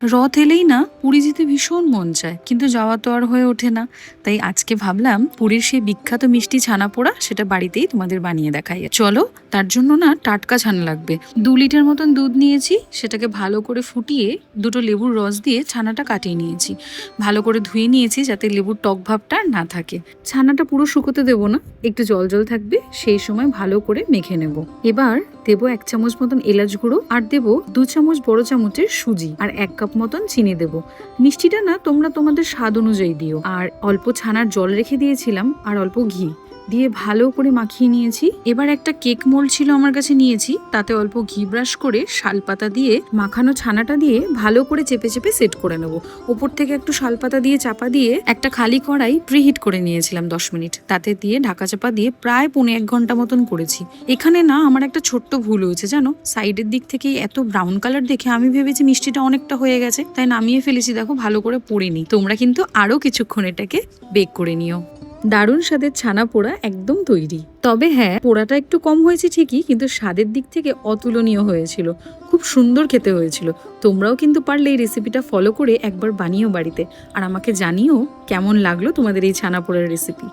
রথ এলেই না পুরী যেতে ভীষণ মন চায়, কিন্তু যাওয়া তো আর হয়ে ওঠে না। তাই আজকে ভাবলাম পুরীর সেই বিখ্যাত মিষ্টি ছানা পোড়া সেটা বাড়িতেই তোমাদের বানিয়ে দেখাই। চলো, তার জন্য না টাটকা ছানা লাগবে। 2 লিটার মতন দুধ নিয়েছি, সেটাকে ভালো করে ফুটিয়ে 2টো লেবুর রস দিয়ে ছানাটা কাটিয়ে নিয়েছি। ভালো করে ধুয়ে নিয়েছি যাতে লেবুর টক ভাবটা না থাকে। ছানাটা পুরো শুকোতে দেবো না, একটু জল জল থাকবে, সেই সময় ভালো করে মেখে নেব। এবার দেবো 1 চামচ মতন এলাচ গুঁড়ো, আর দেবো 2 চামচ বড় চামচের সুজি, আর 1 কাপ মতন চিনি দেবো। মিষ্টিটা না তোমরা তোমাদের স্বাদ অনুযায়ী দিও। আর অল্প ছানার জল রেখে দিয়েছিলাম, আর অল্প ঘি দিয়ে ভালো করে মাখিয়ে নিয়েছি। এবার একটা কেক মোল্ড ছিল আমার কাছে, নিয়েছি, তাতে অল্প ঘি ব্রাশ করে শালপাতা দিয়ে মাখানো ছানাটা দিয়ে ভালো করে চেপে চেপে সেট করে নেব। ওপর থেকে একটু শালপাতা দিয়ে চাপা দিয়ে একটা খালি কড়াই প্রিহিট করে নিয়েছিলাম 10 মিনিট, তাতে দিয়ে ঢাকা চাপা দিয়ে প্রায় 1.5 ঘন্টা মতন করেছি। এখানে না আমার একটা ছোট্ট ভুল হয়েছে জানো, সাইডের দিক থেকে এত ব্রাউন কালার দেখে আমি ভেবেছি মিষ্টিটা অনেকটা হয়ে গেছে, তাই নামিয়ে ফেলেছি। দেখো ভালো করে পড়িনি। তোমরা কিন্তু আরো কিছুক্ষণ এটাকে বেক করে নিও। দারুণ স্বাদের ছানা পোড়া একদম তৈরি। তবে হ্যাঁ, পোড়াটা একটু কম হয়েছে ঠিকই, কিন্তু স্বাদের দিক থেকে অতুলনীয় হয়েছিল। খুব সুন্দর খেতে হয়েছিল। তোমরাও কিন্তু পারলে এই রেসিপিটা ফলো করে একবার বানিও বাড়িতে, আর আমাকে জানিও কেমন লাগলো তোমাদের এই ছানা পোড়ার রেসিপি।